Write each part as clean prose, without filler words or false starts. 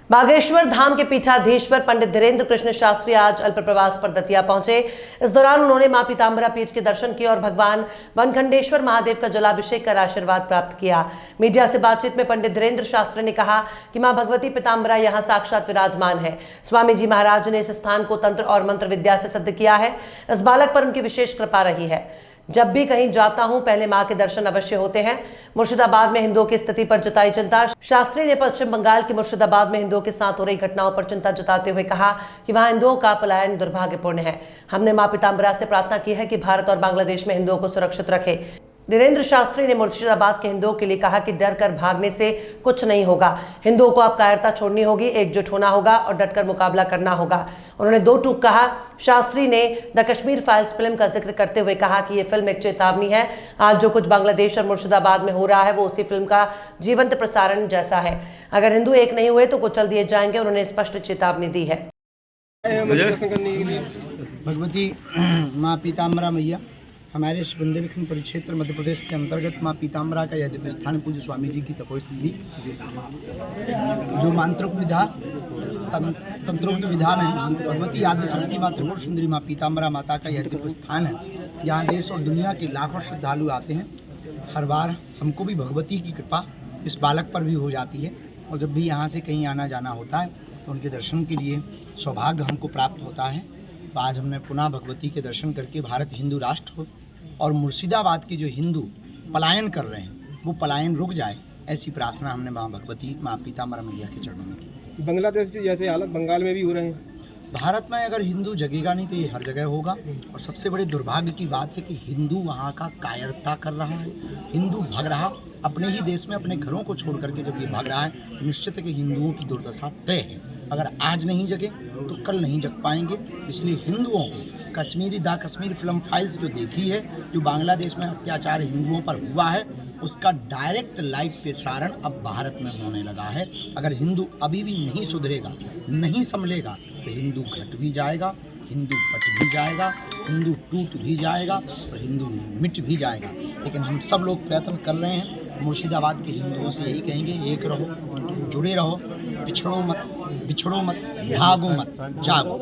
बागेश्वर धाम के पीठाधीश्वर पंडित धीरेन्द्र कृष्ण शास्त्री आज अल्प प्रवास पर दतिया पहुंचे। इस दौरान उन्होंने मां पीताम्बरा पीठ के दर्शन किए और भगवान वनखंडेश्वर महादेव का जलाभिषेक कर आशीर्वाद प्राप्त किया। मीडिया से बातचीत में पंडित धीरेन्द्र शास्त्री ने कहा कि मां भगवती पीताम्बरा यहां साक्षात विराजमान है। स्वामी जी महाराज ने इस स्थान को तंत्र और मंत्र विद्या से सिद्ध किया है। इस बालक पर उनकी विशेष कृपा रही है। जब भी कहीं जाता हूं पहले मां के दर्शन अवश्य होते हैं। मुर्शिदाबाद में हिंदुओं की स्थिति पर जताई चिंता। शास्त्री ने पश्चिम बंगाल के मुर्शिदाबाद में हिंदुओं के साथ हो रही घटनाओं पर चिंता जताते हुए कहा कि वहां हिंदुओं का पलायन दुर्भाग्यपूर्ण है। हमने मां पीताम्बरा से प्रार्थना की है कि भारत और बांग्लादेश में हिंदुओं को सुरक्षित रखे। धीरेन्द्र शास्त्री ने मुर्शिदाबाद के हिंदुओं के लिए कहा कि डर कर भागने से कुछ नहीं होगा। हिंदुओं को अब कायरता छोड़नी होगी, एकजुट होना होगा और डटकर मुकाबला करना होगा। उन्होंने दो टूक कहा। शास्त्री ने द कश्मीर फाइल्स फिल्म का जिक्र करते हुए कहा कि यह फिल्म एक चेतावनी है। आज जो कुछ बांग्लादेश और मुर्शिदाबाद में हो रहा है वो उसी फिल्म का जीवंत प्रसारण जैसा है। अगर हिंदू एक नहीं हुए तो कुचल दिए जाएंगे। उन्होंने स्पष्ट चेतावनी दी है। भगवती माँ पीताम्बरा मैया हमारे इस बुंदेलखंड परिक्षेत्र मध्य प्रदेश के अंतर्गत माँ पीताम्बरा का यह दिव्य स्थान पूज्य स्वामी जी की तपोस्थली जो मंत्रोक्त विधा तंत्रोक्त विधा में भगवती आद्य शक्ति माँ त्रिपुर सुंदरी माँ पीताम्बरा माता का यह दिव्य स्थान है। यहाँ देश और दुनिया के लाखों श्रद्धालु आते हैं। हर बार हमको भी भगवती की कृपा इस बालक पर भी हो जाती है और जब भी यहाँ से कहीं आना जाना होता है तो उनके दर्शन के लिए सौभाग्य हमको प्राप्त होता है। तो आज हमने पुनः भगवती के दर्शन करके भारत हिंदू राष्ट्र हो और मुर्शिदाबाद के जो हिंदू पलायन कर रहे हैं वो पलायन रुक जाए, ऐसी प्रार्थना हमने माँ भगवती माँ पीताम्बरा मैया के चरणों में की। बांग्लादेश की जैसे हालत बंगाल में भी हो रहे हैं। भारत में अगर हिंदू जगेगा नहीं तो ये हर जगह होगा। और सबसे बड़े दुर्भाग्य की बात है कि हिंदू वहाँ का कायरता कर रहा है। हिंदू भाग रहा अपने ही देश में अपने घरों को छोड़ करके जब ये भाग रहा है तो निश्चित है कि हिंदुओं की दुर्दशा तय है। अगर आज नहीं जगे तो कल नहीं जग पाएंगे। इसलिए हिंदुओं को कश्मीर फिल्म फाइल्स जो देखी है, जो बांग्लादेश में अत्याचार हिंदुओं पर हुआ है, उसका डायरेक्ट लाइव प्रसारण अब भारत में होने लगा है। अगर हिंदू अभी भी नहीं सुधरेगा, नहीं संभलेगा तो हिंदू घट भी जाएगा, हिंदू बट भी जाएगा, हिंदू टूट भी जाएगा और हिंदू मिट भी जाएगा। लेकिन हम सब लोग प्रयत्न कर रहे हैं। मुर्शिदाबाद के हिंदुओं से यही कहेंगे, एक रहो, जुड़े रहो, बिछड़ो मत, भागो मत, जागो।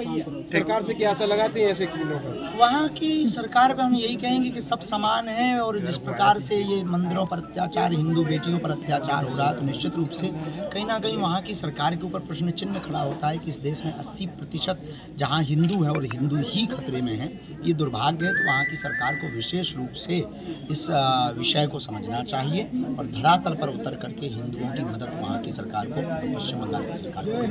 सरकार से क्या आशा लगाते हैं ऐसे लोगों पर? वहाँ की सरकार पर हम यही कहेंगे कि सब समान हैं और जिस प्रकार से ये मंदिरों पर अत्याचार, हिंदू बेटियों पर अत्याचार हो रहा है तो निश्चित रूप से कहीं ना कहीं वहाँ की सरकार के ऊपर प्रश्न चिन्ह खड़ा होता है कि इस देश में 80% जहाँ हिंदू हैं और हिंदू ही खतरे में हैं। ये दुर्भाग्य है। तो वहाँ की सरकार को विशेष रूप से इस विषय को समझना चाहिए और धरातल पर उतर करके हिंदुओं की मदद वहाँ की सरकार को, पश्चिम बंगाल की सरकार को